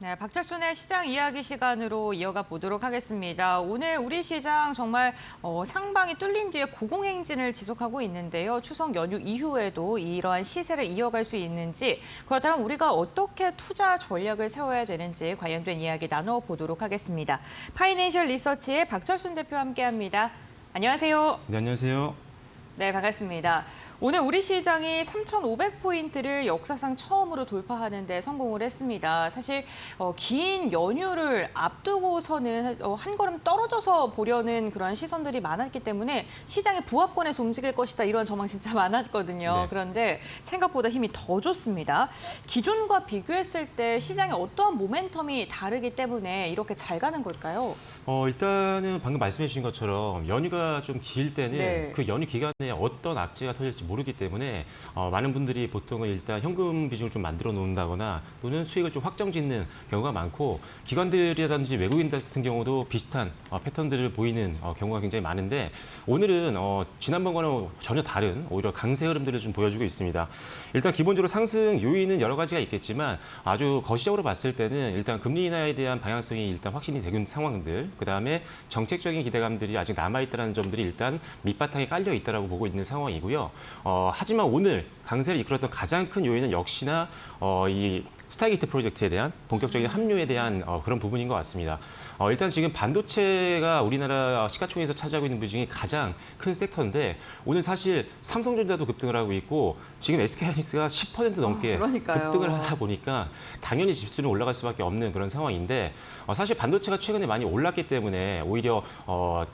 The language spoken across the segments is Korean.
네, 박철순의 시장 이야기 시간으로 이어가 보도록 하겠습니다. 오늘 우리 시장 정말 상방이 뚫린 뒤에 고공행진을 지속하고 있는데요. 추석 연휴 이후에도 이러한 시세를 이어갈 수 있는지, 그렇다면 우리가 어떻게 투자 전략을 세워야 되는지 관련된 이야기 나눠보도록 하겠습니다. 파이낸셜 리서치의 박철순 대표와 함께합니다. 안녕하세요. 네, 안녕하세요. 네, 반갑습니다. 오늘 우리 시장이 3,500포인트를 역사상 처음으로 돌파하는 데 성공을 했습니다. 사실 긴 연휴를 앞두고서는 한 걸음 떨어져서 보려는 그런 시선들이 많았기 때문에 시장이 부합권에서 움직일 것이다 이런 전망 진짜 많았거든요. 네. 그런데 생각보다 힘이 더 좋습니다. 기존과 비교했을 때 시장의 어떠한 모멘텀이 다르기 때문에 이렇게 잘 가는 걸까요? 일단은 방금 말씀해 주신 것처럼 연휴가 좀 길 때는 네. 그 연휴 기간에 어떤 악재가 터질지 모르기 때문에 많은 분들이 보통은 일단 현금 비중을 좀 만들어 놓는다거나 또는 수익을 좀 확정짓는 경우가 많고, 기관들이라든지 외국인 같은 경우도 비슷한 패턴들을 보이는 경우가 굉장히 많은데, 오늘은 지난번과는 전혀 다른 오히려 강세 흐름들을 좀 보여주고 있습니다. 일단 기본적으로 상승 요인은 여러 가지가 있겠지만 아주 거시적으로 봤을 때는 일단 금리 인하에 대한 방향성이 일단 확신이 되는 상황들, 그다음에 정책적인 기대감들이 아직 남아있다는 점들이 일단 밑바탕에 깔려 있다라고 보고 있는 상황이고요. 하지만 오늘 강세를 이끌었던 가장 큰 요인은 역시나 이 스타게이트 프로젝트에 대한 본격적인 합류에 대한 그런 부분인 것 같습니다. 일단 지금 반도체가 우리나라 시가총액에서 차지하고 있는 비중이 가장 큰 섹터인데, 오늘 사실 삼성전자도 급등을 하고 있고 지금 SK하이닉스가 10% 넘게 그러니까요. 급등을 하다 보니까 당연히 지수는 올라갈 수밖에 없는 그런 상황인데, 사실 반도체가 최근에 많이 올랐기 때문에 오히려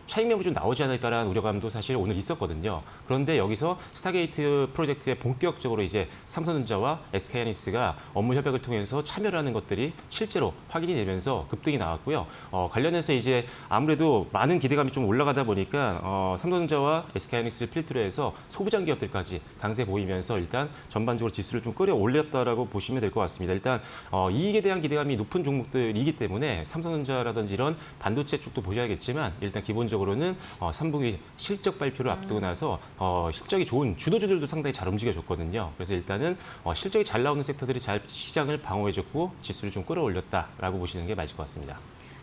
차익 매물이 좀 나오지 않을까라는 우려감도 사실 오늘 있었거든요. 그런데 여기서 스타게이트 프로젝트에 본격적으로 이제 삼성전자와 SK하이닉스가 업무 협약을 통해서 참여를 하는 것들이 실제로 확인이 되면서 급등이 나왔고요. 관련해서 이제 아무래도 많은 기대감이 좀 올라가다 보니까 삼성전자와 SK하이닉스를 필두로 해서 소부장 기업들까지 강세 보이면서 일단 전반적으로 지수를 좀 끌어올렸다라고 보시면 될 것 같습니다. 일단 이익에 대한 기대감이 높은 종목들이기 때문에 삼성전자라든지 이런 반도체 쪽도 보셔야겠지만, 일단 기본적으로는 3분기 실적 발표를 앞두고 나서 실적이 좋은 주도주들도 상당히 잘 움직여줬거든요. 그래서 일단은 실적이 잘 나오는 섹터들이 잘 시장을 방어해줬고 지수를 좀 끌어올렸다라고 보시는 게 맞을 것 같습니다.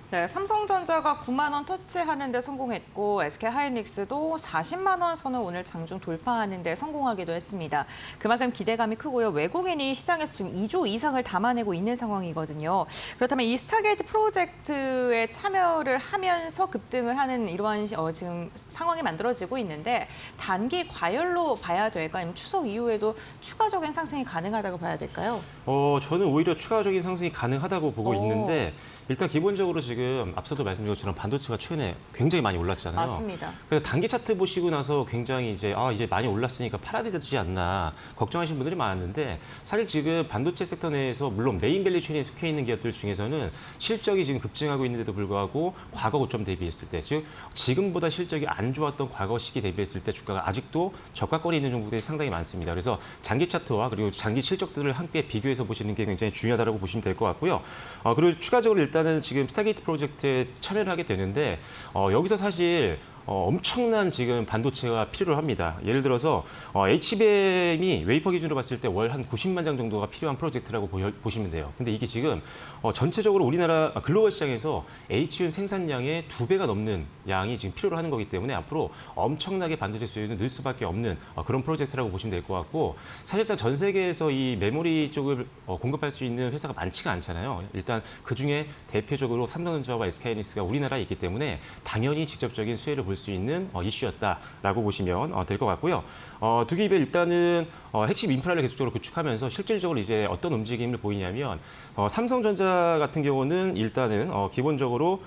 네, 삼성전자가 9만 원 터치하는 데 성공했고 SK하이닉스도 40만 원 선을 오늘 장중 돌파하는 데 성공하기도 했습니다. 그만큼 기대감이 크고요. 외국인이 시장에서 지금 2조 이상을 담아내고 있는 상황이거든요. 그렇다면 이 스타게이트 프로젝트에 참여를 하면서 급등을 하는 이러한 지금 상황이 만들어지고 있는데, 단기 과열로 봐야 될까요? 아니면 추석 이후에도 추가적인 상승이 가능하다고 봐야 될까요? 저는 오히려 추가적인 상승이 가능하다고 보고 있는데, 일단 기본적으로 지금 앞서도 말씀드린 것처럼 반도체가 최근에 굉장히 많이 올랐잖아요. 맞습니다. 그래서 단기 차트 보시고 나서 굉장히 이제 많이 올랐으니까 팔아야 되지 않나 걱정하시는 분들이 많았는데, 사실 지금 반도체 섹터 내에서 물론 메인 밸류 체인에 속해 있는 기업들 중에서는 실적이 지금 급증하고 있는데도 불구하고 과거 고점 대비했을 때, 즉 지금보다 실적이 안 좋았던 과거 시기 대비했을 때 주가가 아직도 저가권에 있는 종목들이 상당히 많습니다. 그래서 장기 차트와 그리고 장기 실적들을 함께 비교해서 보시는 게 굉장히 중요하다고 보시면 될 것 같고요. 그리고 추가적으로 일단은 지금 스타게이트 프로젝트에 참여를 하게 되는데, 여기서 사실 엄청난 지금 반도체가 필요로 합니다. 예를 들어서 HBM이 웨이퍼 기준으로 봤을 때 월 한 90만 장 정도가 필요한 프로젝트라고 보시면 돼요. 근데 이게 지금 전체적으로 우리나라 글로벌 시장에서 HBM 생산량의 2배가 넘는 양이 지금 필요로 하는 거기 때문에 앞으로 엄청나게 반도체 수요는 늘 수밖에 없는 그런 프로젝트라고 보시면 될 것 같고, 사실상 전 세계에서 이 메모리 쪽을 공급할 수 있는 회사가 많지가 않잖아요. 일단 그중에 대표적으로 삼성전자와 SK하이닉스가 우리나라에 있기 때문에 당연히 직접적인 수혜를 볼 수 있는 이슈였다라고 보시면 될 것 같고요. 두 기업의 일단은 핵심 인프라를 계속적으로 구축하면서 실질적으로 이제 어떤 움직임을 보이냐면, 삼성전자 같은 경우는 일단은 기본적으로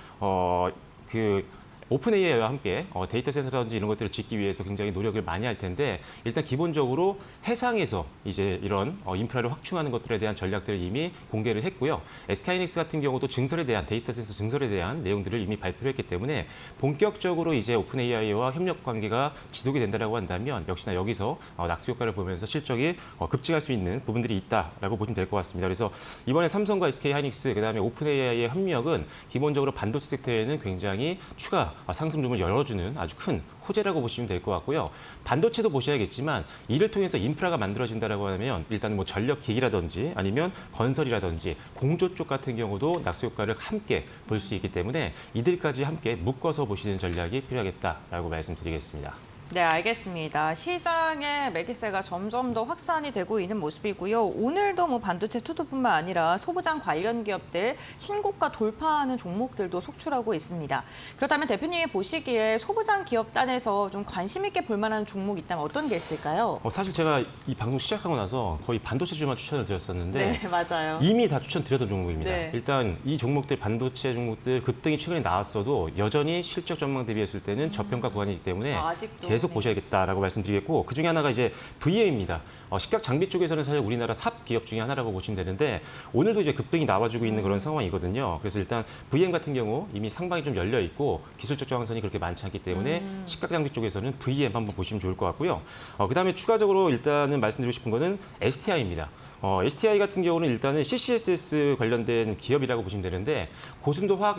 오픈 AI와 함께 데이터 센터라든지 이런 것들을 짓기 위해서 굉장히 노력을 많이 할 텐데, 일단 기본적으로 해상에서 이제 이런 인프라를 확충하는 것들에 대한 전략들을 이미 공개를 했고요. SK하이닉스 같은 경우도 증설에 대한 데이터 센터 증설에 대한 내용들을 이미 발표를 했기 때문에 본격적으로 이제 오픈 AI와 협력 관계가 지속이 된다라고 한다면 역시나 여기서 낙수 효과를 보면서 실적이 급증할 수 있는 부분들이 있다라고 보시면 될 것 같습니다. 그래서 이번에 삼성과 SK하이닉스 그다음에 오픈 AI의 협력은 기본적으로 반도체 섹터에는 굉장히 추가 상승 룸을 열어주는 아주 큰 호재라고 보시면 될 것 같고요. 반도체도 보셔야겠지만 이를 통해서 인프라가 만들어진다라고 하면 일단 뭐 전력 기기라든지 아니면 건설이라든지 공조 쪽 같은 경우도 낙수 효과를 함께 볼 수 있기 때문에 이들까지 함께 묶어서 보시는 전략이 필요하겠다라고 말씀드리겠습니다. 네, 알겠습니다. 시장의 매기세가 점점 더 확산이 되고 있는 모습이고요. 오늘도 뭐 반도체 투자뿐만 아니라 소부장 관련 기업들 신고가 돌파하는 종목들도 속출하고 있습니다. 그렇다면 대표님이 보시기에 소부장 기업 단에서 좀 관심 있게 볼 만한 종목 있다면 어떤 게 있을까요? 사실 제가 이 방송 시작하고 나서 거의 반도체주만 추천을 드렸었는데 네, 맞아요. 이미 다 추천드렸던 종목입니다. 네. 일단 이 종목들 반도체 종목들 급등이 최근에 나왔어도 여전히 실적 전망 대비했을 때는 저평가 구간이기 때문에 아직도. 계속 보셔야겠다라고 말씀드리겠고 그중에 하나가 이제 VM입니다. 식각 장비 쪽에서는 사실 우리나라 탑 기업 중에 하나라고 보시면 되는데 오늘도 이제 급등이 나와주고 있는 그런 상황이거든요. 그래서 일단 VM 같은 경우 이미 상방이 좀 열려 있고 기술적 저항선이 그렇게 많지 않기 때문에 식각 장비 쪽에서는 VM 한번 보시면 좋을 것 같고요. 그다음에 추가적으로 일단은 말씀드리고 싶은 거는 STI입니다. STI 같은 경우는 일단은 CCSS 관련된 기업이라고 보시면 되는데 고순도 화학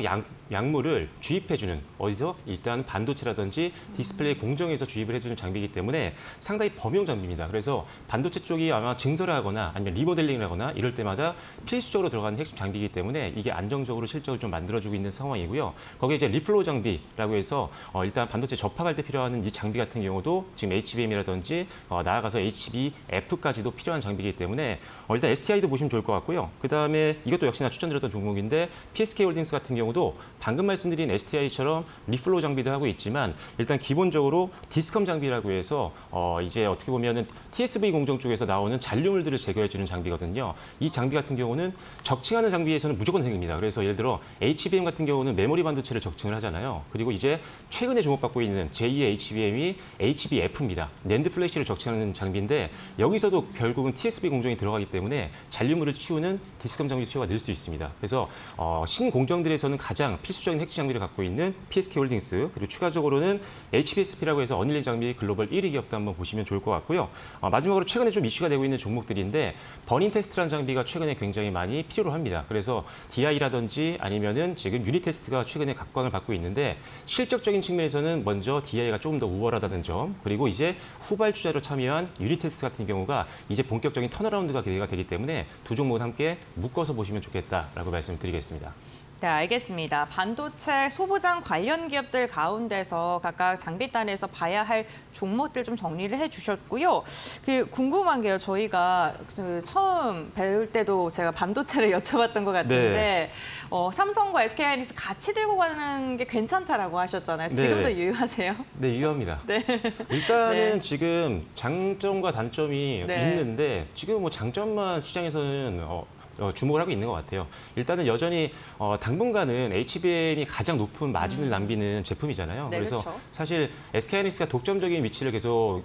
약물을 주입해주는 어디서 일단 반도체라든지 디스플레이 공정에서 주입을 해주는 장비이기 때문에 상당히 범용 장비입니다. 그래서 반도체 쪽이 아마 증설을 하거나 아니면 리모델링을 하거나 이럴 때마다 필수적으로 들어가는 핵심 장비이기 때문에 이게 안정적으로 실적을 좀 만들어주고 있는 상황이고요. 거기에 이제 리플로우 장비라고 해서 일단 반도체 접합할 때 필요한 이 장비 같은 경우도 지금 HBM이라든지 나아가서 HBF까지도 필요한 장비이기 때문에 일단 STI도 보시면 좋을 것 같고요. 그다음에 이것도 역시나 추천드렸던 종목인데 PSK홀딩스 같은 경우도 방금 말씀드린 STI처럼 리플로우 장비도 하고 있지만 일단 기본적으로 디스컴 장비라고 해서 이제 어떻게 보면은 TSV 공정 쪽에서 나오는 잔류물들을 제거해주는 장비거든요. 이 장비 같은 경우는 적층하는 장비에서는 무조건 생깁니다. 그래서 예를 들어 HBM 같은 경우는 메모리 반도체를 적층을 하잖아요. 그리고 이제 최근에 주목받고 있는 제2의 HBM이 HBF입니다. 낸드 플래시를 적층하는 장비인데 여기서도 결국은 TSV 공정이 들어가기 때문에 잔류물을 치우는 디스컴 장비 수요가 늘 수 있습니다. 그래서 신공정들에서는 가장 필수적인 핵심 장비를 갖고 있는 PSK홀딩스 그리고 추가적으로는 HBSP라고 해서 어닐린 장비 글로벌 1위 기업도 한번 보시면 좋을 것 같고요. 마지막으로 최근에 좀 이슈가 되고 있는 종목들인데 버닝 테스트라는 장비가 최근에 굉장히 많이 필요로 합니다. 그래서 DI라든지 아니면은 지금 유닛 테스트가 최근에 각광을 받고 있는데 실적적인 측면에서는 먼저 DI가 조금 더 우월하다는 점 그리고 이제 후발주자로 참여한 유닛 테스트 같은 경우가 이제 본격적인 턴어라운드가 기대가 되기 때문에 두 종목은 함께 묶어서 보시면 좋겠다라고 말씀드리겠습니다. 네, 알겠습니다. 반도체 소부장 관련 기업들 가운데서 각각 장비단에서 봐야 할 종목들 좀 정리를 해주셨고요. 궁금한 게요. 저희가 처음 배울 때도 제가 반도체를 여쭤봤던 것 같은데 삼성과 SK하이닉스 같이 들고 가는 게 괜찮다라고 하셨잖아요. 지금도 네. 유효하세요? 네, 유효합니다. 네. 일단은 네. 지금 장점과 단점이 네. 있는데 지금 뭐 장점만 시장에서는 주목을 하고 있는 것 같아요. 일단은 여전히 당분간은 HBM이 가장 높은 마진을 남기는 제품이잖아요. 네, 그래서 그렇죠. 사실 SK하이닉스가 독점적인 위치를 계속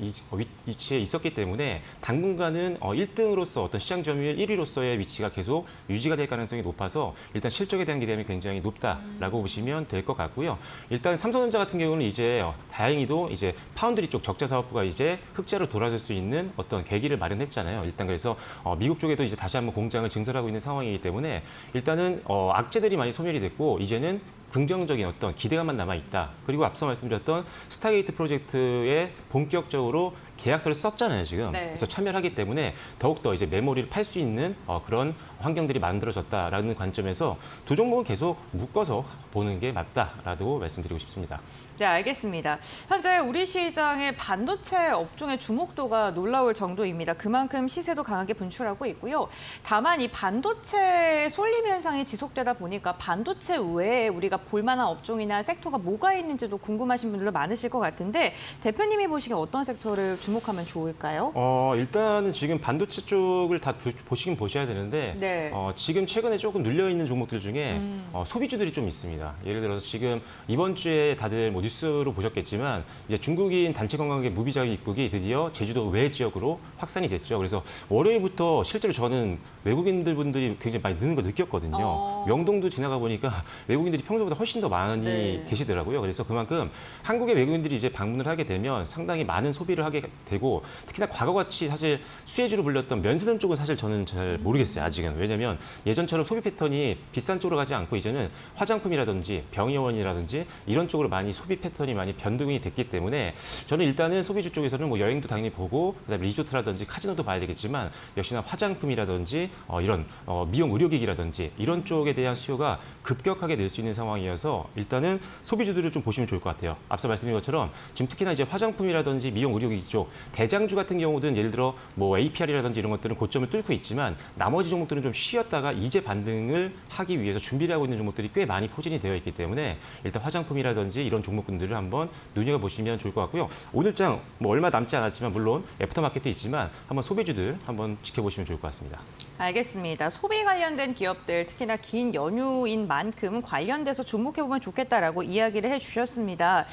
위치에 있었기 때문에 당분간은 1등으로서 어떤 시장 점유율 1위로서의 위치가 계속 유지가 될 가능성이 높아서 일단 실적에 대한 기대감이 굉장히 높다라고 보시면 될 것 같고요. 일단 삼성전자 같은 경우는 이제 다행히도 이제 파운드리 쪽 적자 사업부가 이제 흑자로 돌아설 수 있는 어떤 계기를 마련했잖아요. 일단 그래서 미국 쪽에도 이제 다시 한번 공장을 증설하고 있는 상황이기 때문에 일단은 악재들이 많이 소멸이 됐고 이제는 긍정적인 어떤 기대감만 남아있다. 그리고 앞서 말씀드렸던 스타게이트 프로젝트에 본격적으로 계약서를 썼잖아요, 지금. 네. 그래서 참여를 하기 때문에 더욱더 이제 메모리를 팔 수 있는 그런 환경들이 만들어졌다라는 관점에서 두 종목은 계속 묶어서 보는 게 맞다라고 말씀드리고 싶습니다. 네, 알겠습니다. 현재 우리 시장의 반도체 업종의 주목도가 놀라울 정도입니다. 그만큼 시세도 강하게 분출하고 있고요. 다만 이 반도체 쏠림 현상이 지속되다 보니까 반도체 외에 우리가 볼만한 업종이나 섹터가 뭐가 있는지도 궁금하신 분들도 많으실 것 같은데 대표님이 보시기에 어떤 섹터를 주목하면 좋을까요? 일단은 지금 반도체 쪽을 다 보시긴 보셔야 되는데 네. 지금 최근에 조금 눌려 있는 종목들 중에 소비주들이 좀 있습니다. 예를 들어서 지금 이번 주에 다들 뭐 뉴스로 보셨겠지만 이제 중국인 단체 관광객 무비자 입국이 드디어 제주도 외 지역으로 확산이 됐죠. 그래서 월요일부터 실제로 저는 외국인들 분들이 굉장히 많이 느는 걸 느꼈거든요. 명동도 지나가 보니까 외국인들이 평소보다 훨씬 더 많이 네. 계시더라고요. 그래서 그만큼 한국의 외국인들이 이제 방문을 하게 되면 상당히 많은 소비를 하게 되고 특히나 과거같이 사실 수혜주로 불렸던 면세점 쪽은 사실 저는 잘 모르겠어요. 아직은. 왜냐하면 예전처럼 소비 패턴이 비싼 쪽으로 가지 않고 이제는 화장품이라든지 병의원이라든지 이런 쪽으로 많이 소비 패턴이 많이 변동이 됐기 때문에 저는 일단은 소비주 쪽에서는 뭐 여행도 당연히 보고 그다음에 리조트라든지 카지노도 봐야 되겠지만 역시나 화장품이라든지 이런 미용 의료기기라든지 이런 쪽에 대한 수요가 급격하게 늘 수 있는 상황이어서 일단은 소비주들을 좀 보시면 좋을 것 같아요. 앞서 말씀드린 것처럼 지금 특히나 이제 화장품이라든지 미용 의료기기 쪽 대장주 같은 경우는 예를 들어 뭐 APR이라든지 이런 것들은 고점을 뚫고 있지만 나머지 종목들은 좀 쉬었다가 이제 반등을 하기 위해서 준비를 하고 있는 종목들이 꽤 많이 포진이 되어 있기 때문에 일단 화장품이라든지 이런 종목군들을 한번 눈여겨보시면 좋을 것 같고요. 오늘장 뭐 얼마 남지 않았지만 물론 애프터마켓도 있지만 한번 소비주들 한번 지켜보시면 좋을 것 같습니다. 알겠습니다. 소비 관련된 기업들, 특히나 긴 연휴인 만큼 관련돼서 주목해보면 좋겠다라고 이야기를 해주셨습니다.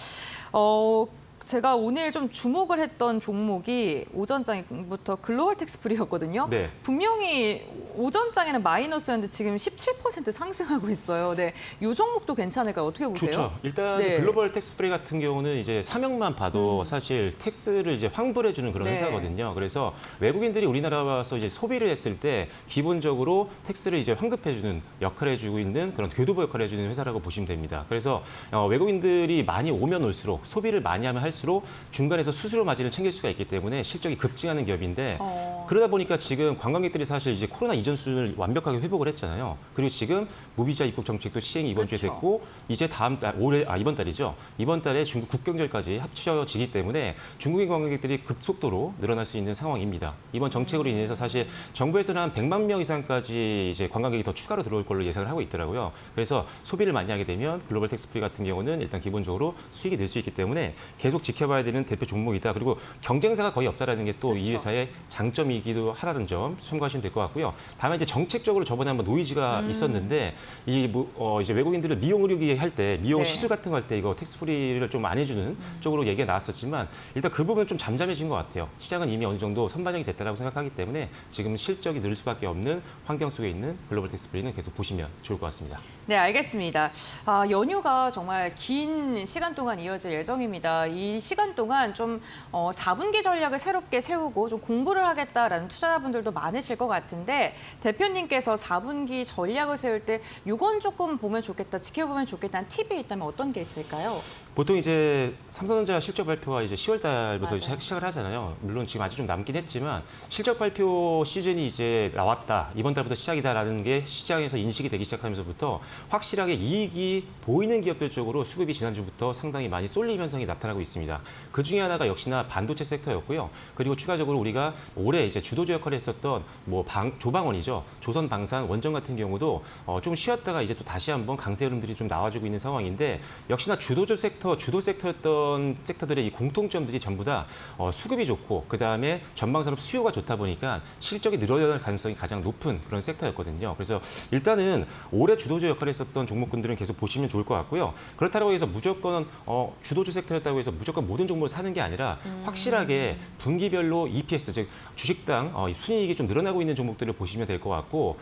제가 오늘 좀 주목을 했던 종목이 오전장부터 글로벌 텍스프리였거든요. 네. 분명히 오전장에는 마이너스였는데 지금 17% 상승하고 있어요. 네, 이 종목도 괜찮을까요? 어떻게 보세요? 좋죠. 일단 네. 글로벌 텍스프리 같은 경우는 이제 사명만 봐도 사실 텍스를 이제 환불해주는 그런 네. 회사거든요. 그래서 외국인들이 우리나라 와서 이제 소비를 했을 때 기본적으로 텍스를 이제 환급해주는 역할을 해주고 있는 그런 교두보 역할을 해주는 회사라고 보시면 됩니다. 그래서 외국인들이 많이 오면 올수록 소비를 많이 하면 할수록 중간에서 수수료 마진을 챙길 수가 있기 때문에 실적이 급증하는 기업인데 그러다 보니까 지금 관광객들이 사실 이제 코로나 이전 수준을 완벽하게 회복을 했잖아요. 그리고 지금 무비자 입국 정책도 시행이 이번 주에 그렇죠. 됐고 이제 다음 달 이번 달이죠. 이번 달에 중국 국경절까지 합쳐지기 때문에 중국인 관광객들이 급속도로 늘어날 수 있는 상황입니다. 이번 정책으로 인해서 사실 정부에서는 한 100만 명 이상까지 이제 관광객이 더 추가로 들어올 걸로 예상을 하고 있더라고요. 그래서 소비를 많이 하게 되면 글로벌 텍스프리 같은 경우는 일단 기본적으로 수익이 늘 수 있기 때문에 계속 지켜봐야 되는 대표 종목이다. 그리고 경쟁사가 거의 없다라는 게 또 이 그렇죠. 회사의 장점이기도 하라는 점 참고하시면 될 것 같고요. 다만 이제 정책적으로 저번에 한번 노이즈가 있었는데 이제 외국인들을 미용 의료기 할 때 미용 네. 시술 같은 거 할 때 이거 텍스프리를 좀 안 해주는 쪽으로 얘기가 나왔었지만 일단 그 부분은 좀 잠잠해진 것 같아요. 시장은 이미 어느 정도 선반영이 됐다고 생각하기 때문에 지금 실적이 늘 수밖에 없는 환경 속에 있는 글로벌 텍스프리는 계속 보시면 좋을 것 같습니다. 네, 알겠습니다. 연휴가 정말 긴 시간 동안 이어질 예정입니다. 이 시간 동안 좀 4분기 전략을 새롭게 세우고 좀 공부를 하겠다라는 투자자분들도 많으실 것 같은데 대표님께서 4분기 전략을 세울 때 이건 조금 보면 좋겠다, 지켜보면 좋겠다는 팁이 있다면 어떤 게 있을까요? 보통 이제 삼성전자 실적 발표가 이제 10월 달부터 맞아요. 시작을 하잖아요. 물론 지금 아직 좀 남긴 했지만 실적 발표 시즌이 이제 나왔다. 이번 달부터 시작이다라는 게 시장에서 인식이 되기 시작하면서부터 확실하게 이익이 보이는 기업들 쪽으로 수급이 지난주부터 상당히 많이 쏠림 현상이 나타나고 있습니다. 그 중에 하나가 역시나 반도체 섹터였고요. 그리고 추가적으로 우리가 올해 이제 주도주 역할을 했었던 조방원이죠. 조선방산, 원전 같은 경우도 좀 쉬었다가 이제 또 다시 한번 강세 흐름들이 좀 나와주고 있는 상황인데 역시나 주도 섹터였던 섹터들의 이 공통점들이 전부 다 수급이 좋고 그다음에 전방산업 수요가 좋다 보니까 실적이 늘어날 가능성이 가장 높은 그런 섹터였거든요. 그래서 일단은 올해 주도주 역할을 했었던 종목군들은 계속 보시면 좋을 것 같고요. 그렇다고 해서 무조건 주도주 섹터였다고 해서 무조건 모든 종목을 사는 게 아니라 확실하게 분기별로 EPS 즉 주식당 순이익이 좀 늘어나고 있는 종목들을 보시면 될 것 같고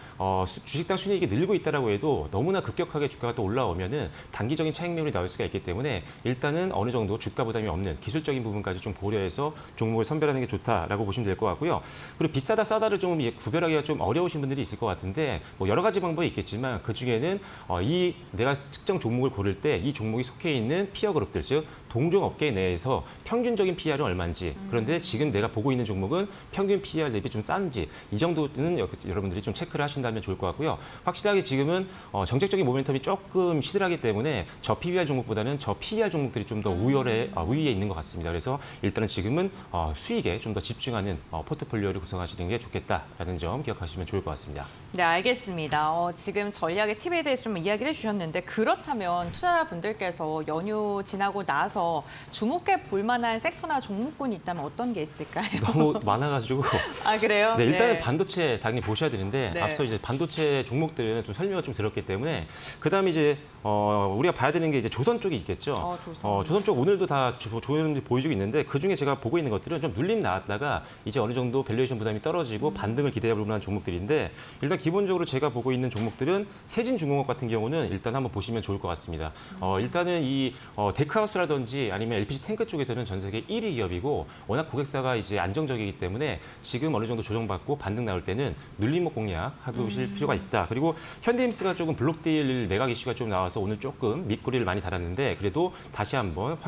주식당 순이익이 늘고 있다라고 해도 너무나 급격하게 주가가 또 올라오면은 단기적인 차익 매물이 나올 수가 있기 때문에 일단은 어느 정도 주가 부담이 없는 기술적인 부분까지 좀 고려해서 종목을 선별하는 게 좋다라고 보시면 될 것 같고요. 그리고 비싸다 싸다를 좀 구별하기가 좀 어려우신 분들이 있을 것 같은데 뭐 여러 가지 방법이 있겠지만 그 중에는 이 내가 특정 종목을 고를 때 이 종목이 속해 있는 피어 그룹들 즉 동종 업계 내에서 평균적인 PR은 얼마인지 그런데 지금 내가 보고 있는 종목은 평균 PR 대비 좀 싼지 이 정도는 여러분들이 좀 체크를 하신다면 좋을 것 같고요. 확실하게 지금은 정책적인 모멘텀이 조금 시들하기 때문에 저 PBR 종목보다는 저 PER 종목들이 좀 더 우위에 있는 것 같습니다. 그래서 일단은 지금은 수익에 좀 더 집중하는 포트폴리오를 구성하시는 게 좋겠다라는 점 기억하시면 좋을 것 같습니다. 네, 알겠습니다. 지금 전략의 팁에 대해서 좀 이야기를 해주셨는데 그렇다면 투자자분들께서 연휴 지나고 나서 주목해 볼 만한 섹터나 종목군이 있다면 어떤 게 있을까요? 너무 많아가지고 아, 그래요? 네, 일단은 네. 반도체 당연히 보셔야 되는데 네. 앞서 이제 반도체 종목들은 좀 설명을 좀 들었기 때문에 그다음에 이제 우리가 봐야 되는 게 이제 조선 쪽이 있겠죠. 조선 쪽 오늘도 다 좋은 흐름들이 보여주고 있는데 그중에 제가 보고 있는 것들은 좀 눌림 나왔다가 이제 어느 정도 밸류에이션 부담이 떨어지고 반등을 기대해 볼 만한 종목들인데 일단 기본적으로 제가 보고 있는 종목들은 세진중공업 같은 경우는 일단 한번 보시면 좋을 것 같습니다. 일단은 이 데크하우스라든지 LNG라든지 아니면 LPG 탱크 쪽에서는 전 세계 1위 기업이고 워낙 고객사가 이제 안정적이기 때문에 지금 어느 정도 조정받고 반등 나올 때는 눌림목 공략하실 필요가 있다. 그리고 현대임스가 조금 블록딜 매각 이슈가 좀 나와서 오늘 조금 밑꼬리를 많이 달았는데 그래도 다시 한번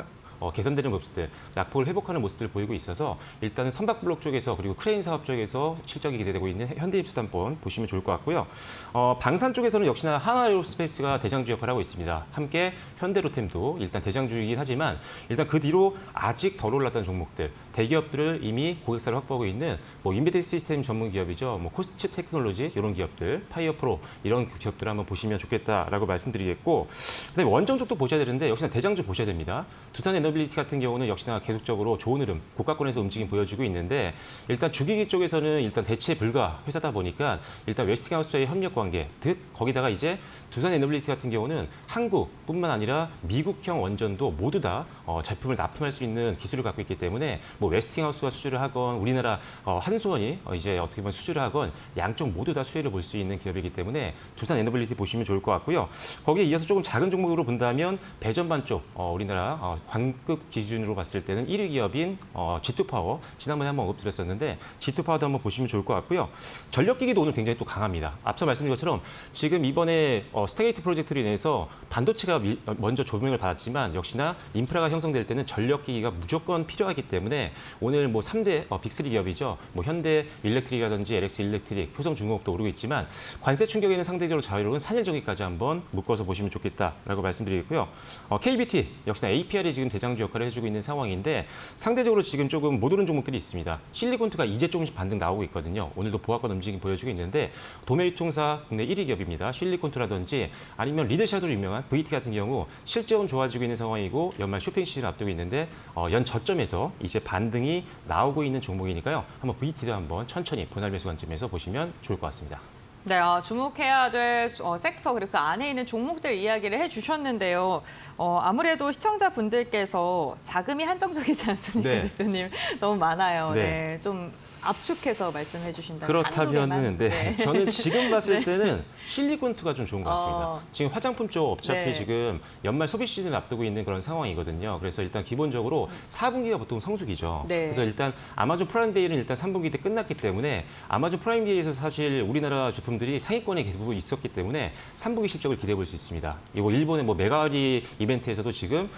개선되는 모습들, 낙폭을 회복하는 모습들을 보이고 있어서 일단은 선박블록 쪽에서 그리고 크레인 사업 쪽에서 실적이 기대되고 있는 현대입수단번 보시면 좋을 것 같고요. 방산 쪽에서는 역시나 하나에어로스페이스가 대장주 역할을 하고 있습니다. 함께 현대로템도 일단 대장주이긴 하지만 일단 그 뒤로 아직 덜 올랐던 종목들, 대기업들을 이미 고객사를 확보하고 있는 뭐 인베디드 시스템 전문 기업이죠. 뭐 코스트 테크놀로지 이런 기업들, 파이어프로 이런 기업들을 한번 보시면 좋겠다라고 말씀드리겠고, 그다음에 원전 쪽도 보셔야 되는데 역시나 대장주 보셔야 됩니다. 두산 에너빌리티 같은 경우는 역시나 계속적으로 좋은 흐름, 고가권에서 움직임 보여주고 있는데 일단 주기기 쪽에서는 일단 대체 불가 회사다 보니까 일단 웨스팅하우스와의 협력 관계, 즉 거기다가 이제 두산 에너빌리티 같은 경우는 한국뿐만 아니라 미국형 원전도 모두 다 제품을 납품할 수 있는 기술을 갖고 있기 때문에 뭐 웨스팅하우스가 수주를 하건 우리나라 한수원이 이제 어떻게 보면 수주를 하건 양쪽 모두 다 수혜를 볼 수 있는 기업이기 때문에 두산 에너빌리티 보시면 좋을 것 같고요. 거기에 이어서 조금 작은 종목으로 본다면 배전반 쪽 우리나라 관급 기준으로 봤을 때는 1위 기업인 G2파워 지난번에 한번 언급드렸었는데 G2파워도 한번 보시면 좋을 것 같고요. 전력기기도 오늘 굉장히 또 강합니다. 앞서 말씀드린 것처럼 지금 이번에 스타게이트 프로젝트로 인해서 반도체가 먼저 조명을 받았지만 역시나 인프라가 형성될 때는 전력기기가 무조건 필요하기 때문에 오늘 뭐 3대 빅3 기업이죠. 뭐 현대 일렉트릭이라든지 LX 일렉트릭, 효성중공업도 오르고 있지만 관세 충격에는 상대적으로 자유로운 산일전기까지 한번 묶어서 보시면 좋겠다라고 말씀드리고요. KBT 역시나 APR이 지금 대장주 역할을 해주고 있는 상황인데 상대적으로 지금 조금 못 오른 종목들이 있습니다. 실리콘투가 이제 조금씩 반등 나오고 있거든요. 오늘도 보합권 움직임 보여주고 있는데 도매유통사 국내 1위 기업입니다. 실리콘투라든지 아니면 리드샷으로 유명한 VT 같은 경우 실적은 좋아지고 있는 상황이고 연말 쇼핑 시즌을 앞두고 있는데 연 저점에서 이제 반등이 나오고 있는 종목이니까요. 한번 VT도 한번 천천히 분할 매수 관점에서 보시면 좋을 것 같습니다. 네, 주목해야 될 섹터 그리고 그 안에 있는 종목들 이야기를 해주셨는데요. 아무래도 시청자분들께서 자금이 한정적이지 않습니까, 네. 대표님? 너무 많아요. 네. 네, 좀 압축해서 말씀해 주신다면 그렇다면은 네. 저는 지금 봤을 네. 때는 실리콘투가 좀 좋은 것 같습니다. 지금 화장품 쪽 어차피 네. 지금 연말 소비 시즌을 앞두고 있는 그런 상황이거든요. 그래서 일단 기본적으로 4분기가 보통 성수기죠. 네. 그래서 일단 아마존 프라임 데이는 일단 3분기 때 끝났기 때문에 아마존 프라임 데이에서 사실 우리나라 제품들이 상위권에 대부분 있었기 때문에 3분기 실적을 기대해 볼 수 있습니다. 이거 일본의 뭐 메가리 이벤트에서도 지금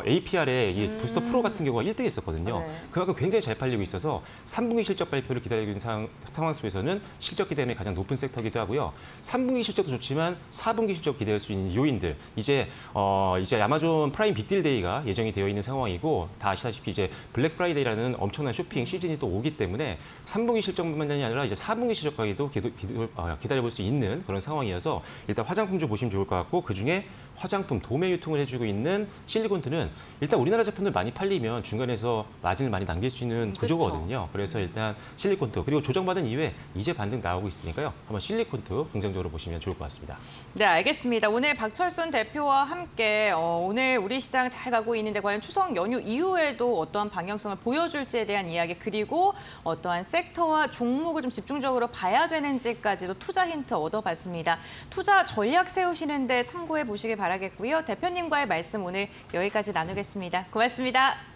APR의 이 부스터 프로 같은 경우가 1등 했었거든요. 네. 그만큼 굉장히 잘 팔리고 있어서 3분기 실적 발표를 기다리고 있는 상황 속에서는 실적 기대감이 가장 높은 섹터이기도 하고요. 3분기 실적도 좋지만 4분기 실적 기대할 수 있는 요인들. 이제 아마존 프라임 빅딜 데이가 예정이 되어 있는 상황이고 다 아시다시피 이제 블랙 프라이데이라는 엄청난 쇼핑 시즌이 또 오기 때문에 3분기 실적만이 아니라 이제 4분기 실적까지도 기다려볼 수 있는 그런 상황이어서 일단 화장품주 보시면 좋을 것 같고 그중에 화장품 도매 유통을 해주고 있는 실리콘투는 일단 우리나라 제품들 많이 팔리면 중간에서 마진을 많이 남길 수 있는 구조거든요. 그래서 일단 실리콘투 그리고 조정받은 이후에 이제 반등 나오고 있으니까요. 한번 실리콘투 긍정적으로 보시면 좋을 것 같습니다. 네, 알겠습니다. 오늘 박철순 대표와 함께 오늘 우리 시장 잘 가고 있는데 과연 추석 연휴 이후에도 어떠한 방향성을 보여줄지에 대한 이야기 그리고 어떠한 섹터와 종목을 좀 집중적으로 봐야 되는지까지도 투자 힌트 얻어봤습니다. 투자 전략 세우시는데 참고해 보시기 바라겠고요. 대표님과의 말씀 오늘 여기까지 나누겠습니다. 고맙습니다.